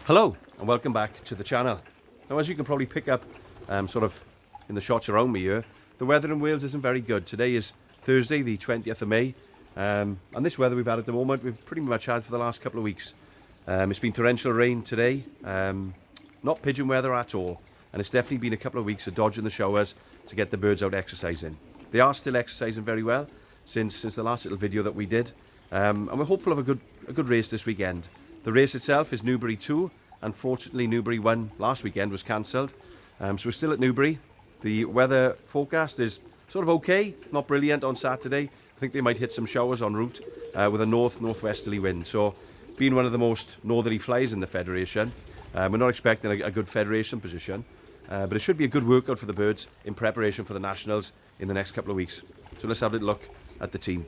Hello and welcome back to the channel. Now, as you can probably pick up sort of in the shots around me here, the weather in Wales isn't very good. Today is Thursday the 20th of May and this weather we've had at the moment we've pretty much had for the last couple of weeks. It's been torrential rain today, not pigeon weather at all, and it's definitely been a couple of weeks of dodging the showers to get the birds out exercising. They are still exercising very well since the last little video that we did, and we're hopeful of a good race this weekend. The race itself is Newbury 2. Unfortunately, Newbury 1 last weekend was cancelled, so we're still at Newbury. The weather forecast is sort of okay, not brilliant on Saturday. I think they might hit some showers en route with a northwesterly wind. So, being one of the most northerly flies in the Federation, we're not expecting a good Federation position, but it should be a good workout for the birds in preparation for the Nationals in the next couple of weeks. So let's have a little look at the team.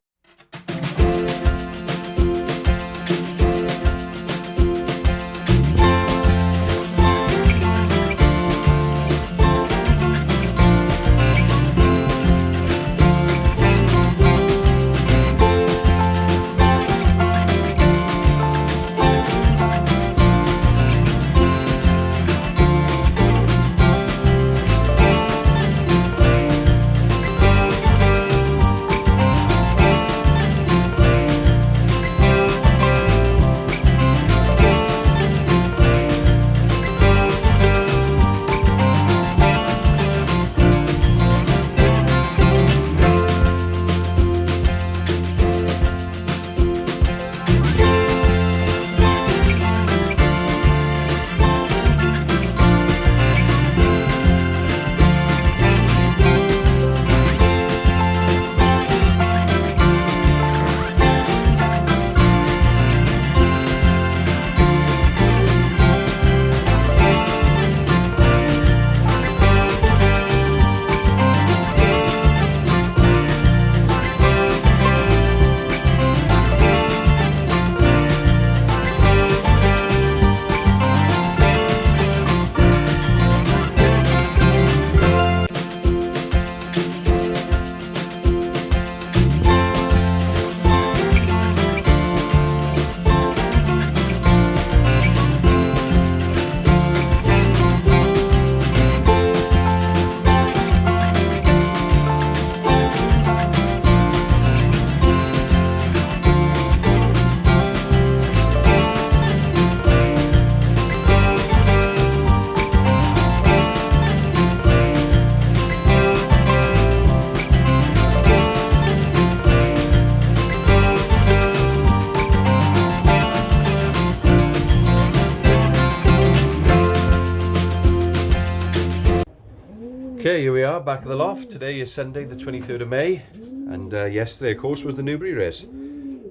Okay, here we are back at the loft. Today is Sunday the 23rd of May and yesterday of course was the Newbury race.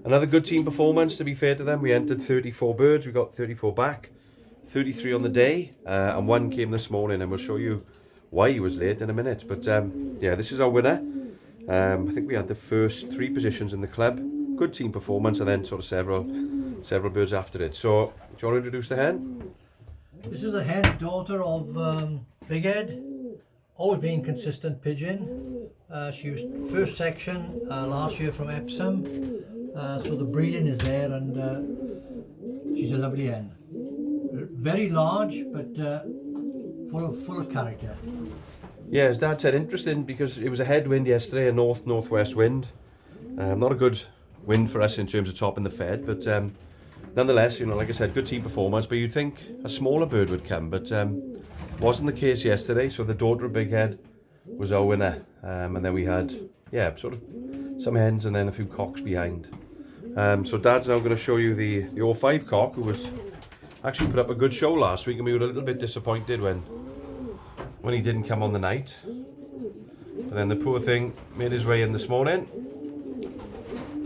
Another good team performance, to be fair to them. We entered 34 birds, we got 34 back, 33 on the day, and one came this morning, and we'll show you why he was late in a minute. But yeah, this is our winner. I think we had the first 3 positions in the club. Good team performance, and then sort of several birds after it. So, do you want to introduce the hen? This is the hen, daughter of Big Ed. Always been consistent pigeon. She was first section last year from Epsom, so the breeding is there, and she's a lovely hen. Very large, but full of character. Yeah, as Dad said, interesting because it was a headwind yesterday, a northwest wind. Not a good wind for us in terms of topping the fed, but nonetheless, you know, like I said, good team performance. But you'd think a smaller bird would come, but wasn't the case yesterday. So the daughter of Big Head was our winner, and then we had sort of some hens and then a few cocks behind. So Dad's now going to show you the 05 cock, who was actually put up a good show last week, and we were a little bit disappointed when he didn't come on the night. And then the poor thing made his way in this morning,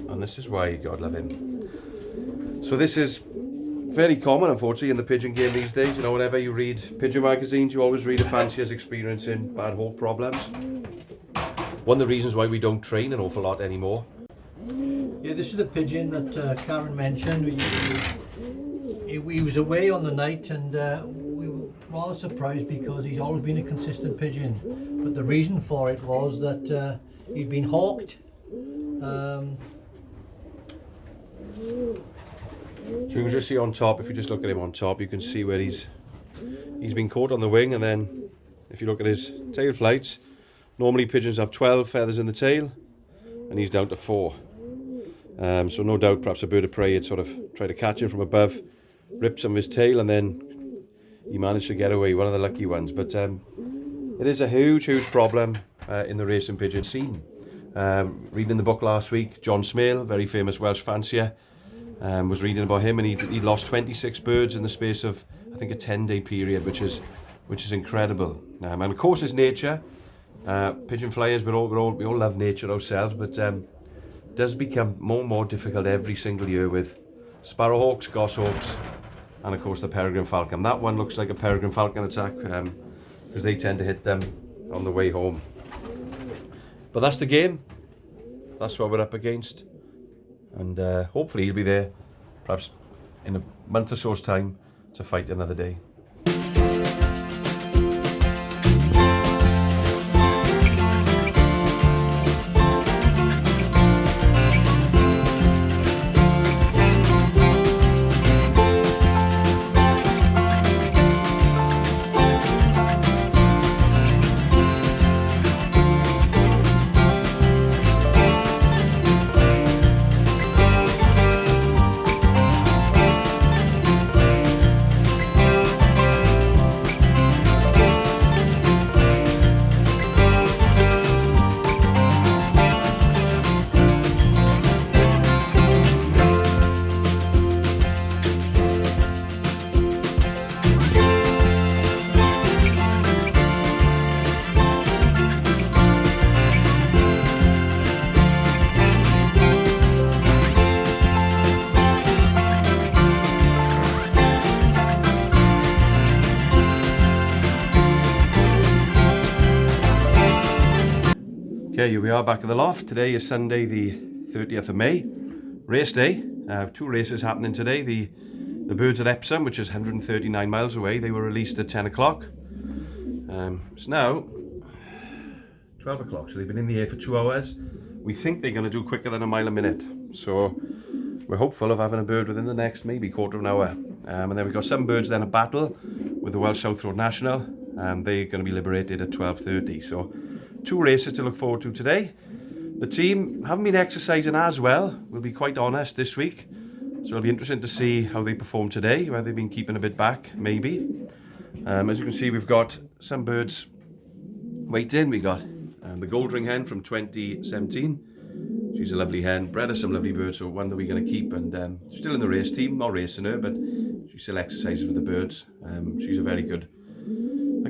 and this is why, God love him. So this is very common, unfortunately, in the pigeon game these days. You know, whenever you read pigeon magazines, you always read of fanciers experiencing bad hawk problems. One of the reasons why we don't train an awful lot anymore. Yeah, this is the pigeon that Karen mentioned. He was away on the night, and we were rather surprised because he's always been a consistent pigeon. But the reason for it was that he'd been hawked. So you can just see on top, if you just look at him on top, you can see where he's been caught on the wing, and then if you look at his tail flights, normally pigeons have 12 feathers in the tail, and he's down to 4. So no doubt perhaps a bird of prey had sort of tried to catch him from above, ripped some of his tail, and then he managed to get away, one of the lucky ones. But it is a huge problem in the racing pigeon scene. Reading the book last week, John Smale, very famous Welsh fancier, was reading about him, and he lost 26 birds in the space of, I think, a 10-day period, which is incredible. And of course, it's nature. Pigeon flyers, we all love nature ourselves, but it does become more and more difficult every single year with sparrowhawks, goshawks, and of course the peregrine falcon. That one looks like a peregrine falcon attack because they tend to hit them on the way home. But that's the game. That's what we're up against. And hopefully he'll be there, perhaps in a month or so's time, to fight another day. Okay, here we are back at the loft. Today is Sunday the 30th of May, race day. 2 races happening today. The birds at Epsom, which is 139 miles away, they were released at 10 o'clock. It's now 12 o'clock, so they've been in the air for 2 hours. We think they're going to do quicker than a mile a minute, so we're hopeful of having a bird within the next maybe quarter of an hour. And then we've got some birds then at Battle with the Welsh South Road National, and they're going to be liberated at 12:30. So 2 races to look forward to today. The team haven't been exercising as well, we'll be quite honest, this week. So it'll be interesting to see how they perform today, whether they've been keeping a bit back, maybe. As you can see, we've got some birds waiting. We got the gold ring hen from 2017. She's a lovely hen, bred her some lovely birds, so one that we're going to keep. And still in the race team, not racing her, but she still exercises with the birds. She's a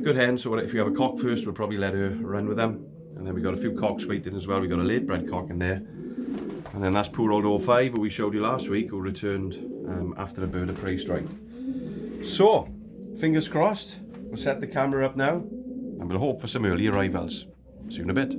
good hen, so if we have a cock first, we'll probably let her run with them. And then we got a few cocks waiting as well. We got a late bred cock in there. And then that's poor old 05, who we showed you last week, who returned after a bird of prey strike. So, fingers crossed, we'll set the camera up now, and we'll hope for some early arrivals. See you in a bit.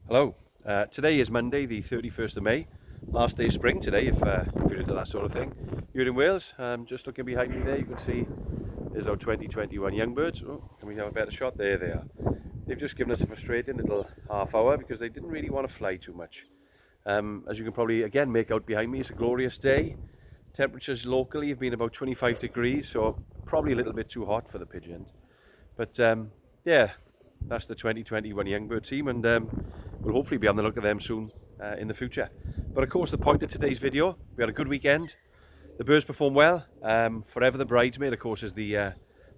Hello, today is Monday the 31st of May, last day of spring today if you're into that sort of thing. You're in Wales, just looking behind me there you can see there's our 2021 young birds. Oh, can we have a better shot? There they are. they've just given us a frustrating little half hour because they didn't really want to fly too much. As you can probably again make out behind me, it's a glorious day. Temperatures locally have been about 25 degrees, so probably a little bit too hot for the pigeons. But yeah, that's the 2021 young bird team, and we'll hopefully be on the look at them soon in the future. But of course, the point of today's video, we had a good weekend. The birds performed well. Forever the Bridesmaid, of course, is the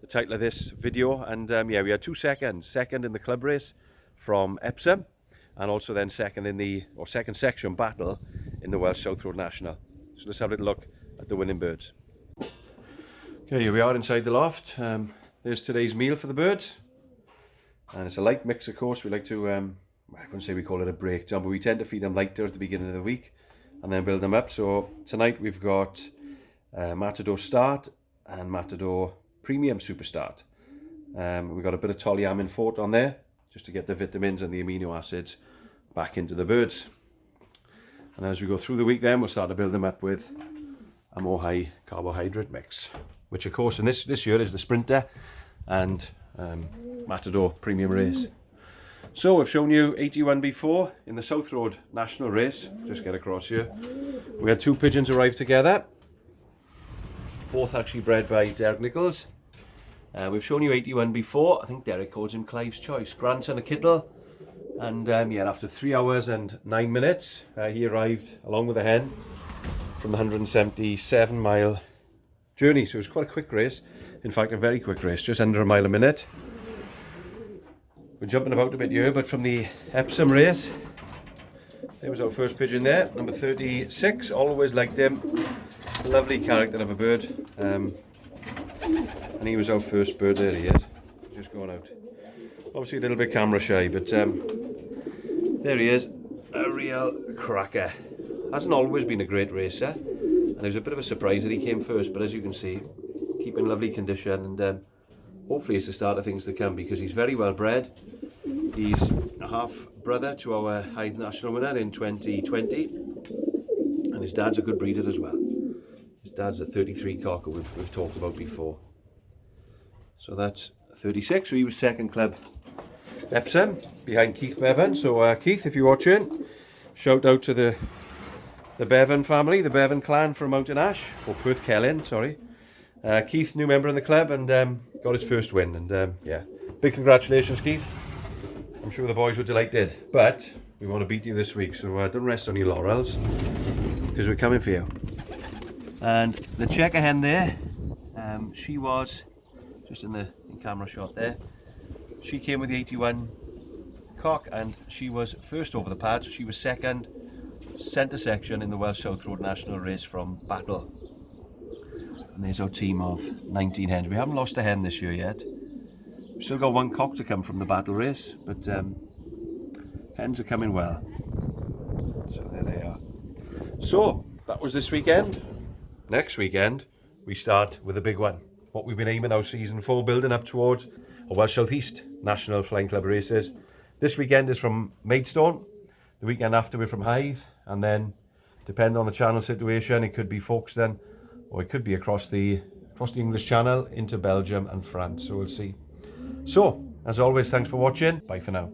title of this video. And yeah, we had 2 seconds. Second in the club race from Epsom, and also then second in the, or second section battle in the Welsh South Road National. So let's have a little look at the winning birds. Okay, here we are inside the loft. There's today's meal for the birds. And it's a light mix, of course. We like to, I wouldn't say we call it a breakdown, but we tend to feed them lighter at the beginning of the week and then build them up. So tonight we've got Matador Start and Matador Premium Super Start. We've got a bit of Tolyamin Fort on there, just to get the vitamins and the amino acids back into the birds. And as we go through the week then, we'll start to build them up with a more high carbohydrate mix, which of course in this year is the Sprinter and Matador Premium Race. So we've shown you 81 before in the South Road National Race. Just get across here. We had 2 pigeons arrive together, both actually bred by Derek Nichols. We've shown you 81 before. I think Derek calls him Clive's Choice. Grandson of Kittle. And yeah, after 3 hours and 9 minutes, he arrived along with a hen from the 177-mile journey. So it was quite a quick race. In fact, a very quick race, just under a mile a minute. We're jumping about a bit here, but from the Epsom race, there was our first pigeon there, number 36. Always liked him. Lovely character of a bird. And he was our first bird. There he is, just going out. Obviously a little bit camera shy, but there he is, a real cracker. Hasn't always been a great racer, and it was a bit of a surprise that he came first, but as you can see, keeping lovely condition, and hopefully it's the start of things to come, because he's very well bred. He's a half brother to our Hythe National winner in 2020, and his dad's a good breeder as well. His dad's a 33 cocker we've talked about before. So that's 36, so he was second club Epsom, behind Keith Bevan. So Keith, if you're watching, shout out to the Bevan family, the Bevan clan from Mountain Ash, or Perth Celyn, sorry. Keith, new member in the club, and got his first win, and yeah, big congratulations, Keith. I'm sure the boys were delighted, but we want to beat you this week, so don't rest on your laurels, because we're coming for you. And the checker hen there, she was just in the camera shot there. She came with the 81 cock, and she was first over the pad, so she was second centre section in the Welsh South Road National Race from Battle. And there's our team of 19 hens. We haven't lost a hen this year yet. We've still got 1 cock to come from the Battle race, but hens are coming well. So there they are. So that was this weekend. Next weekend we start with a big one. What we've been aiming our season for, building up towards our Welsh South East National Flying Club races. This weekend is from Maidstone. The weekend after we're from Hythe, and then depending on the channel situation, it could be Folkestone, or it could be across the English Channel into Belgium and France. So we'll see. So as always, thanks for watching. Bye for now.